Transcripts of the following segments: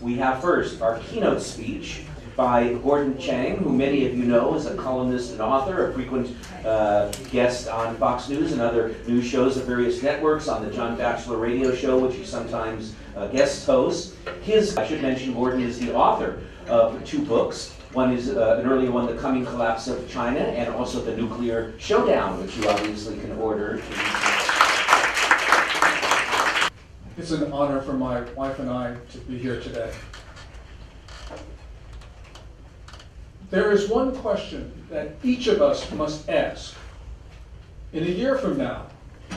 we have first our keynote speech by GordonChang, who many of you know is a columnist and author, a frequent guest on Fox News and other news shows of various networks, on the John Batchelor radio show, which he sometimes guest hosts. I should mention, Gordon is the author of 2 books. One is an earlier one, The Coming Collapse of China, and also The Nuclear Showdown, which you obviously can order. It's an honor for my wife and I to be here today. There is one question that each of us must ask. In a year from now,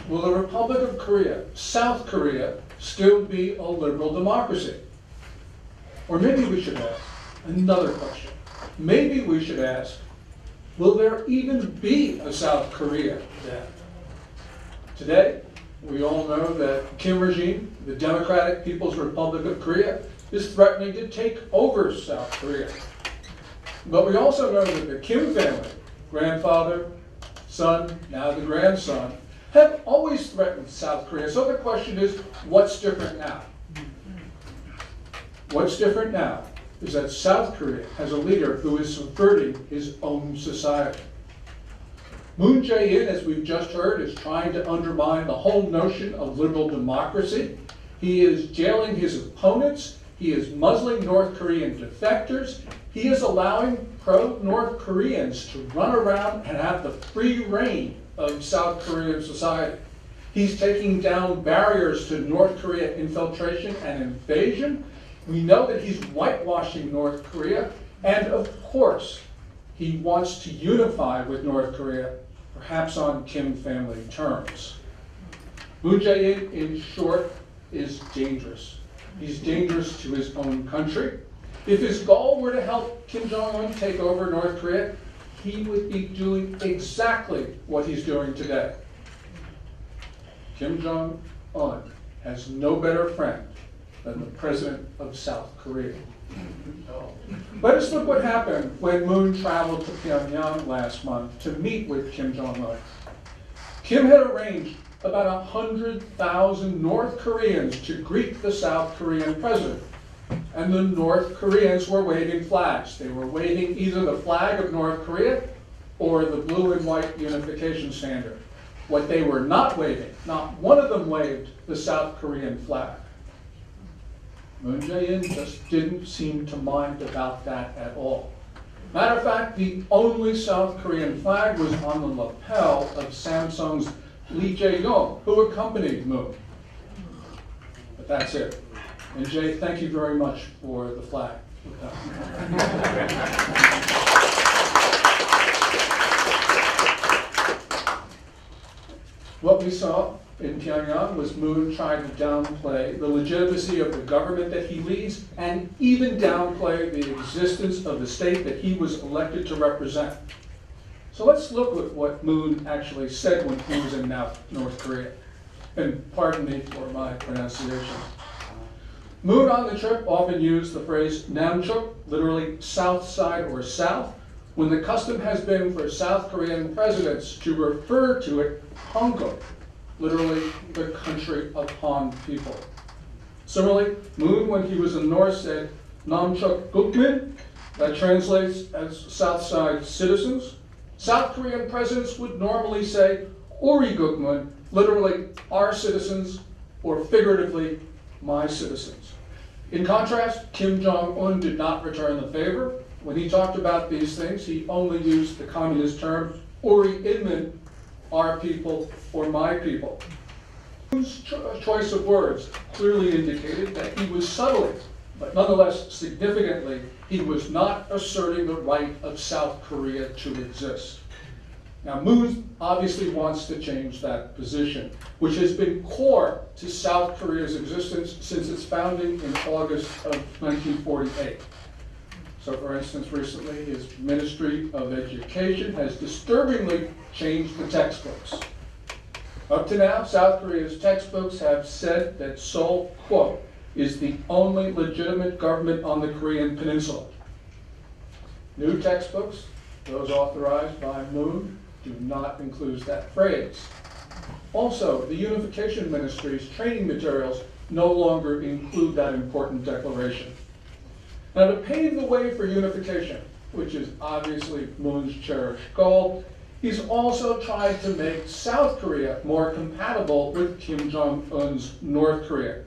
will the Republic of Korea, South Korea, still be a liberal democracy? Or maybe we should ask another question. Maybe we should ask, will there even be a South Korea then? Today, we all know that Kim regime, the Democratic People's Republic of Korea, is threatening to take over South Korea. But we also know that the Kim family, grandfather, son, now the grandson, have always threatened South Korea. So the question is, what's different now? What's different now is that South Korea has a leader who is subverting his own society. Moon Jae-in, as we've just heard, is trying to undermine the whole notion of liberal democracy. He is jailing his opponents. He is muzzling North Korean defectors. He is allowing pro-North Koreans to run around and have the free reign of South Korean society. He's taking down barriers to North Korea infiltration and invasion. We know that he's whitewashing North Korea. And of course, he wants to unify with North Korea, perhaps on Kim family terms. Moon Jae-in, in short, is dangerous. He's dangerous to his own country. If his goal were to help Kim Jong-un take over North Korea, he would be doing exactly what he's doing today. Kim Jong-un has no better friend than the president of South Korea. Let us look what happened when Moon traveled to Pyongyang last month to meet with Kim Jong-un. Kim had arranged about 100,000 North Koreans to greet the South Korean president. And the North Koreans were waving flags. They were waving either the flag of North Korea or the blue and white unification standard. What they were not waving, not one of them waved the South Korean flag. Moon Jae-in just didn't seem to mind about that at all. Matter of fact, the only South Korean flag was on the lapel of Samsung's Lee Jae-yong, who accompanied Moon. But that's it. And Jay, thank you very much for the flag. What we saw in Pyongyang was Moon trying to downplay the legitimacy of the government that he leads and even downplay the existence of the state that he was elected to represent. So let's look at what Moon actually said when he was in North Korea. And pardon me for my pronunciation. Moon on the trip often used the phrase Namchuk, literally south side or south, when the custom has been for South Korean presidents to refer to it Hongkong, literally the country of Han people. Similarly, Moon, when he was in North, said Namchuk Gukmin, that translates as South Side citizens. South Korean presidents would normally say Uri Gukmun, literally our citizens, or figuratively, my citizens. In contrast, Kim Jong-un did not return the favor. When he talked about these things, he only used the communist term, Uri Inmin, our people or my people. Moon's choice of words clearly indicated that he was subtly, but nonetheless significantly, he was not asserting the right of South Korea to exist. Now, Moon obviously wants to change that position, which has been core to South Korea's existence since its founding in August of 1948. So, for instance, recently his Ministry of Education has disturbingly changed the textbooks. Up to now, South Korea's textbooks have said that Seoul, quote, is the only legitimate government on the Korean peninsula. New textbooks, those authorized by Moon, do not include that phrase. Also, the Unification Ministry's training materials no longer include that important declaration. Now, to pave the way for unification, which is obviously Moon's cherished goal, he's also tried to make South Korea more compatible with Kim Jong-un's North Korea.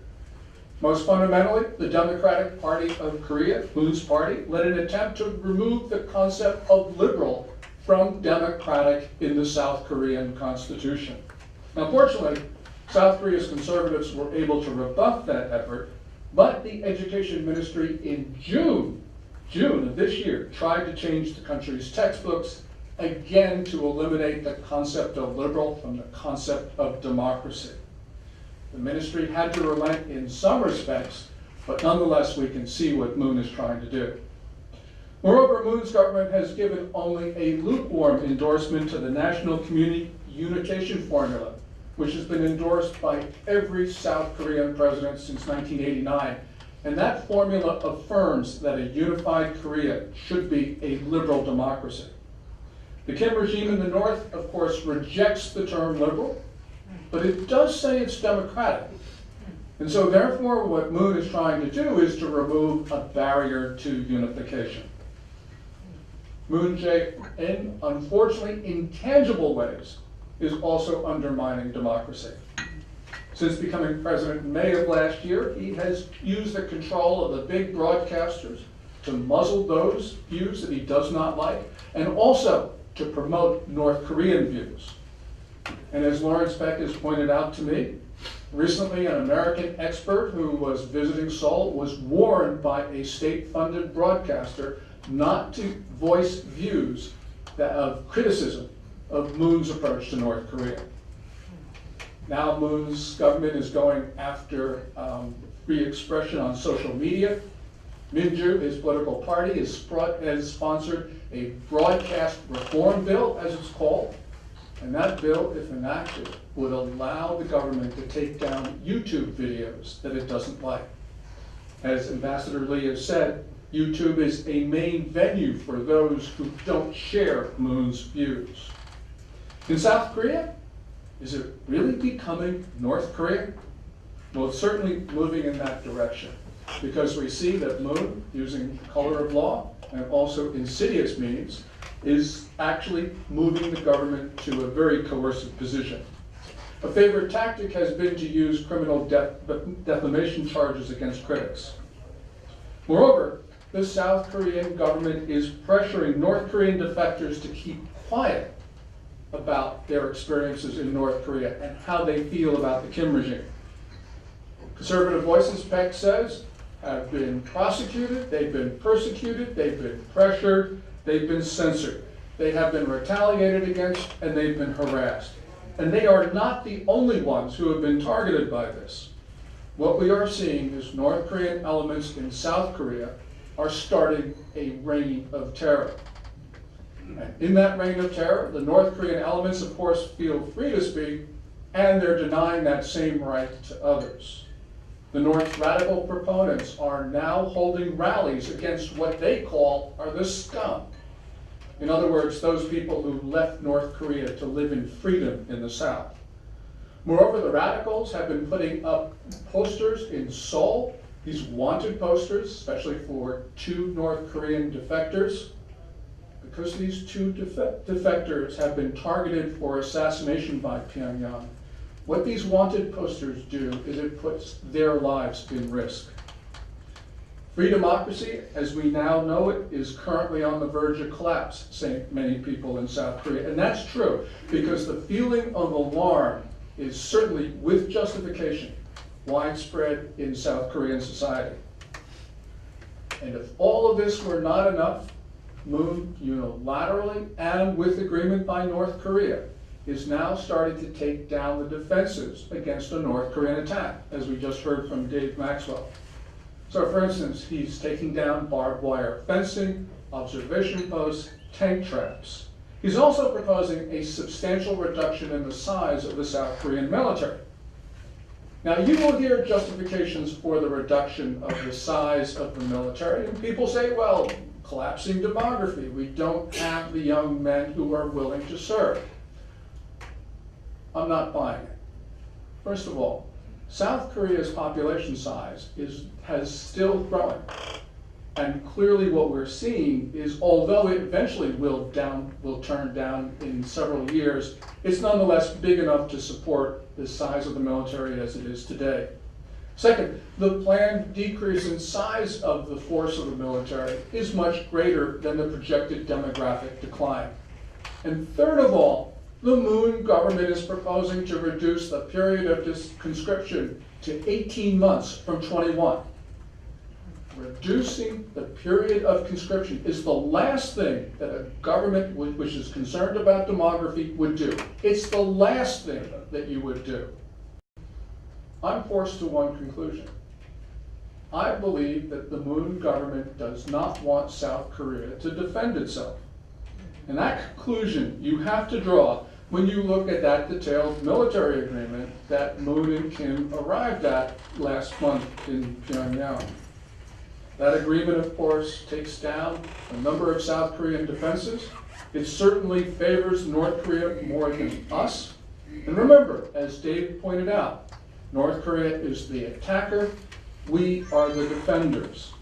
Most fundamentally, the Democratic Party of Korea, Moon's party, led an attempt to remove the concept of liberal from democratic in the South Korean constitution. Now, fortunately, South Korea's conservatives were able to rebuff that effort, but the education ministry in June of this year tried to change the country's textbooks again to eliminate the concept of liberal from the concept of democracy. The ministry had to relent in some respects, but nonetheless we can see what Moon is trying to do. Moreover, Moon's government has given only a lukewarm endorsement to the National Community Unification Formula, which has been endorsed by every South Korean president since 1989. And that formula affirms that a unified Korea should be a liberal democracy. The Kim regime in the North, of course, rejects the term liberal, but it does say it's democratic. And so therefore, what Moon is trying to do is to remove a barrier to unification. Moon Jae, in unfortunately intangible ways, is also undermining democracy. Since becoming president in May of last year, he has used the control of the big broadcasters to muzzle those views that he does not like, and also to promote North Korean views. And as Lawrence Beck has pointed out to me, recently an American expert who was visiting Seoul was warned by a state-funded broadcaster not to voice views of criticism of Moon's approach to North Korea. Now Moon's government is going after free expression on social media. Minju, his political party, has sponsored a broadcast reform bill, as it's called. And that bill, if enacted, would allow the government to take down YouTube videos that it doesn't like. As Ambassador Lee has said, YouTube is a main venue for those who don't share Moon's views. In South Korea, is it really becoming North Korea? Well, it's certainly moving in that direction, because we see that Moon, using the color of law and also insidious means, is actually moving the government to a very coercive position. A favorite tactic has been to use criminal defamation charges against critics. Moreover, the South Korean government is pressuring North Korean defectors to keep quiet about their experiences in North Korea and how they feel about the Kim regime. Conservative voices, Peck says, have been prosecuted, they've been persecuted, they've been pressured, they've been censored, they have been retaliated against, and they've been harassed. And they are not the only ones who have been targeted by this. What we are seeing is North Korean elements in South Korea are starting a reign of terror. And in that reign of terror, the North Korean elements, of course, feel free to speak, and they're denying that same right to others. The North's radical proponents are now holding rallies against what they call are the scum. In other words, those people who left North Korea to live in freedom in the South. Moreover, the radicals have been putting up posters in Seoul, these wanted posters, especially for 2 North Korean defectors. Because these 2 defectors have been targeted for assassination by Pyongyang, what these wanted posters do is it puts their lives in risk. Free democracy, as we now know it, is currently on the verge of collapse, say many people in South Korea. And that's true, because the feeling of alarm is certainly, with justification, widespread in South Korean society. And if all of this were not enough, Moon unilaterally and with agreement by North Korea is now starting to take down the defenses against a North Korean attack, as we just heard from Dave Maxwell. So for instance, he's taking down barbed wire fencing, observation posts, tank traps. He's also proposing a substantial reduction in the size of the South Korean military. Now, you will hear justifications for the reduction of the size of the military, and people say, well, collapsing demography, we don't have the young men who are willing to serve. I'm not buying it. First of all, South Korea's population size has still growing. And clearly what we're seeing is, although it eventually will turn down in several years, it's nonetheless big enough to support the size of the military as it is today. Second, the planned decrease in size of the force of the military is much greater than the projected demographic decline. And third of all, the Moon government is proposing to reduce the period of conscription to 18 months from 21. Reducing the period of conscription is the last thing that a government which is concerned about demography would do. It's the last thing that you would do. I'm forced to one conclusion. I believe that the Moon government does not want South Korea to defend itself. And that conclusion you have to draw when you look at that detailed military agreement that Moon and Kim arrived at last month in Pyongyang. That agreement, of course, takes down a number of South Korean defenses. It certainly favors North Korea more than us. And remember, as Dave pointed out, North Korea is the attacker. We are the defenders.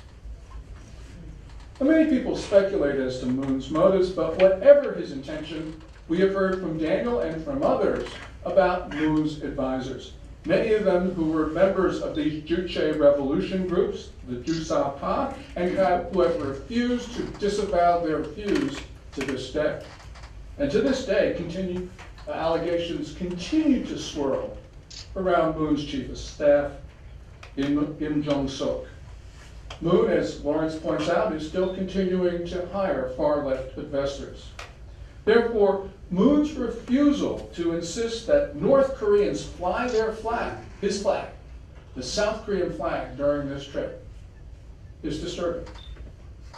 Now, many people speculate as to Moon's motives, but whatever his intention, we have heard from Daniel and from others about Moon's advisors. Many of them who were members of these Juche revolution groups, the Jusapa, and who have refused to disavow their views to this day. And to this day, allegations continue to swirl around Moon's chief of staff, Im Jong-sok. Moon, as Lawrence points out, is still continuing to hire far-left investors. Therefore, Moon's refusal to insist that North Koreans fly their flag, his flag, the South Korean flag during this trip, is disturbing.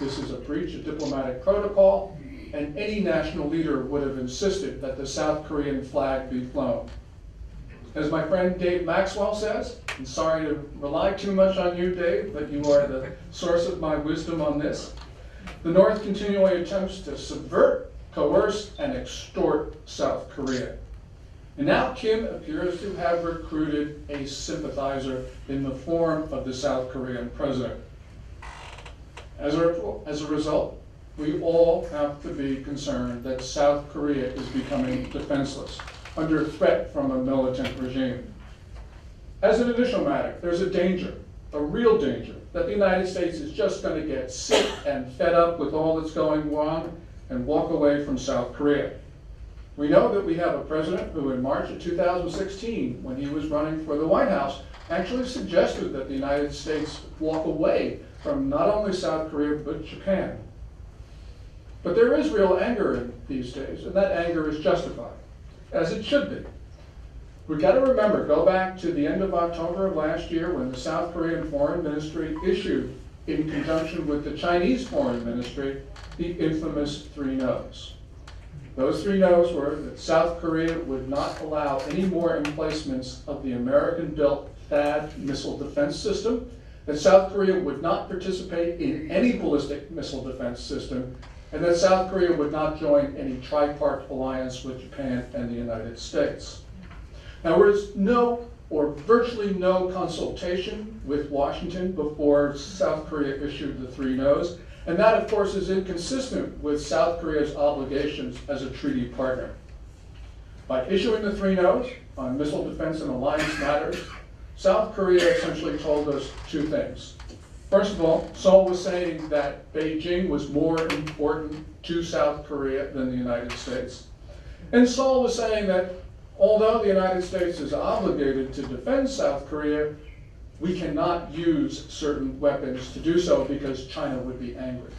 This is a breach of diplomatic protocol, and any national leader would have insisted that the South Korean flag be flown. As my friend Dave Maxwell says, and sorry to rely too much on you, Dave, but you are the source of my wisdom on this, the North continually attempts to subvert, coerce, and extort South Korea. And now Kim appears to have recruited a sympathizer in the form of the South Korean president. As a result, we all have to be concerned that South Korea is becoming defenseless, under threat from a militant regime. As an initial matter, there's a danger, a real danger, that the United States is just going to get sick and fed up with all that's going on and walk away from South Korea. We know that we have a president who in March of 2016, when he was running for the White House, actually suggested that the United States walk away from not only South Korea, but Japan. But there is real anger in these days, and that anger is justified, as it should be. We've got to remember, go back to the end of October of last year when the South Korean Foreign Ministry issued, in conjunction with the Chinese Foreign Ministry, the infamous 3 no's. Those 3 no's were that South Korea would not allow any more emplacements of the American-built THAAD missile defense system, that South Korea would not participate in any ballistic missile defense system, and that South Korea would not join any tripart alliance with Japan and the United States. Now, there was no or virtually no consultation with Washington before South Korea issued the 3 no's, and that, of course, is inconsistent with South Korea's obligations as a treaty partner. By issuing the 3 no's on missile defense and alliance matters, South Korea essentially told us 2 things. First of all, Seoul was saying that Beijing was more important to South Korea than the United States. And Seoul was saying that although the United States is obligated to defend South Korea, we cannot use certain weapons to do so because China would be angry.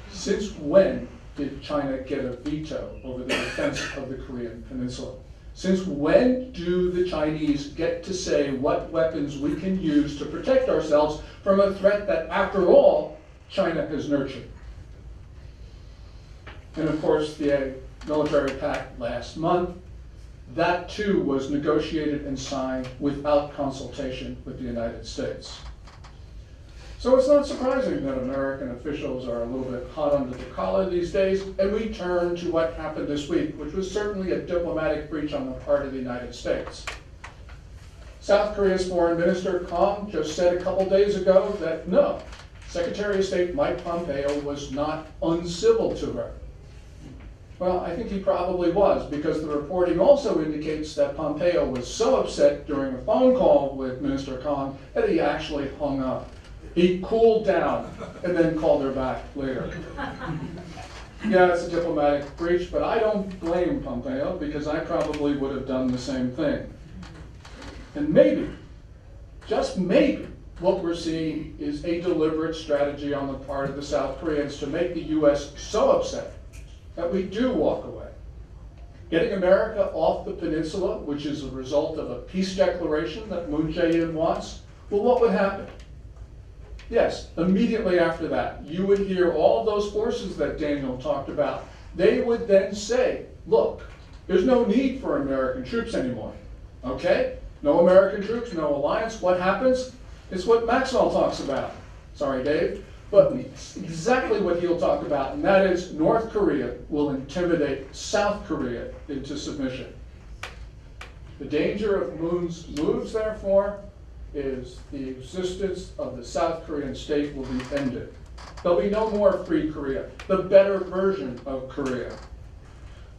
Since when did China get a veto over the defense of the Korean Peninsula? Since when do the Chinese get to say what weapons we can use to protect ourselves from a threat that, after all, China has nurtured? And of course, the military pact last month, that too was negotiated and signed without consultation with the United States. So it's not surprising that American officials are a little bit hot under the collar these days, and we turn to what happened this week, which was certainly a diplomatic breach on the part of the United States. South Korea's foreign minister, Kang, just said a couple days ago that no, Secretary of State Mike Pompeo was not uncivil to her. Well, I think he probably was, because the reporting also indicates that Pompeo was so upset during a phone call with Minister Kang that he actually hung up. He cooled down and then called her back later. Yeah, it's a diplomatic breach, but I don't blame Pompeo, because I probably would have done the same thing. And maybe, just maybe, what we're seeing is a deliberate strategy on the part of the South Koreans to make the U.S. so upset that we do walk away. Getting America off the peninsula, which is a result of a peace declaration that Moon Jae-in wants, well, what would happen? Yes, immediately after that, you would hear all those forces that Daniel talked about. They would then say, look, there's no need for American troops anymore. Okay? No American troops, no alliance. What happens? It's what Maxwell talks about. Sorry, Dave. But it's exactly what he'll talk about, and that is North Korea will intimidate South Korea into submission. The danger of Moon's moves, therefore, is the existence of the South Korean state will be ended. There'll be no more free Korea, the better version of Korea.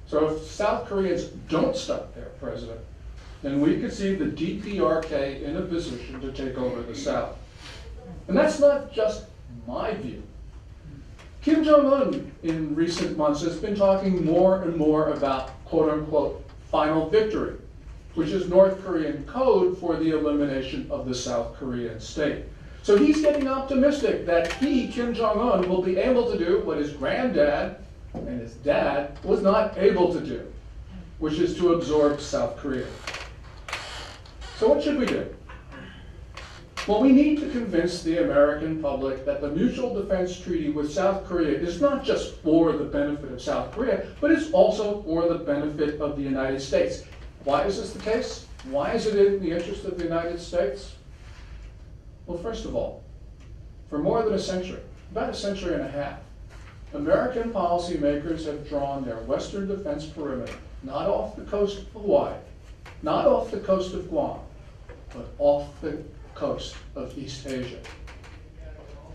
So if South Koreans don't stop their president, then we could see the DPRK in a position to take over the South. And that's not just my view. Kim Jong-un in recent months has been talking more and more about quote-unquote final victory, which is North Korean code for the elimination of the South Korean state. So he's getting optimistic that he, Kim Jong-un, will be able to do what his granddad and his dad was not able to do, which is to absorb South Korea. So what should we do? Well, we need to convince the American public that the Mutual Defense Treaty with South Korea is not just for the benefit of South Korea, but it's also for the benefit of the United States. Why is this the case? Why is it in the interest of the United States? Well, first of all, for more than a century, about a century and a half, American policymakers have drawn their Western defense perimeter, not off the coast of Hawaii, not off the coast of Guam, but off the coast of East Asia.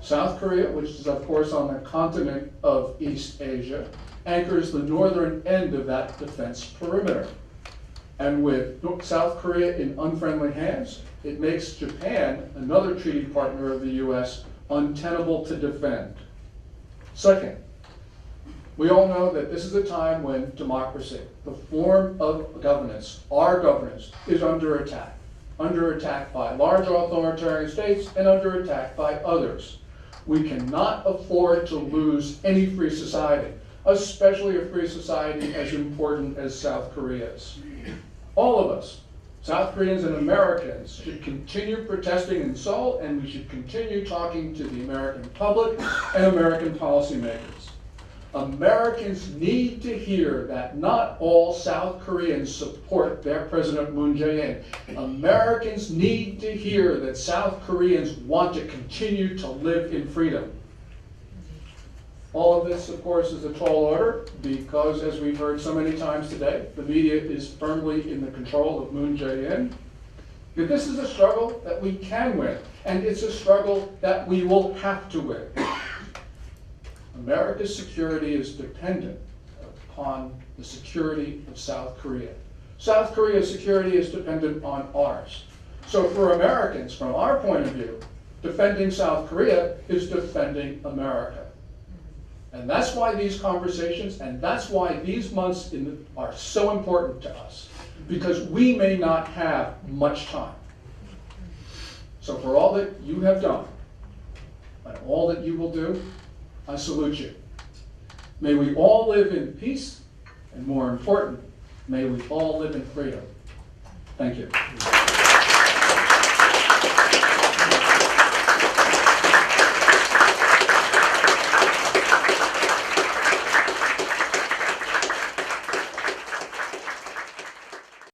South Korea, which is of course on the continent of East Asia, anchors the northern end of that defense perimeter. And with South Korea in unfriendly hands, it makes Japan, another treaty partner of the US, untenable to defend. Second, we all know that this is a time when democracy, the form of governance, our governance, is under attack by large authoritarian states and under attack by others. We cannot afford to lose any free society, especially a free society as important as South Korea's. All of us, South Koreans and Americans, should continue protesting in Seoul, and we should continue talking to the American public and American policymakers. Americans need to hear that not all South Koreans support their President Moon Jae-in. Americans need to hear that South Koreans want to continue to live in freedom. All of this, of course, is a tall order because, as we've heard so many times today, the media is firmly in the control of Moon Jae-in. But this is a struggle that we can win, and it's a struggle that we will have to win. America's security is dependent upon the security of South Korea. South Korea's security is dependent on ours. So for Americans, from our point of view, defending South Korea is defending America. And that's why these conversations, and that's why these months are so important to us, because we may not have much time. So for all that you have done, and all that you will do, I salute you. May we all live in peace, and more important, may we all live in freedom. Thank you.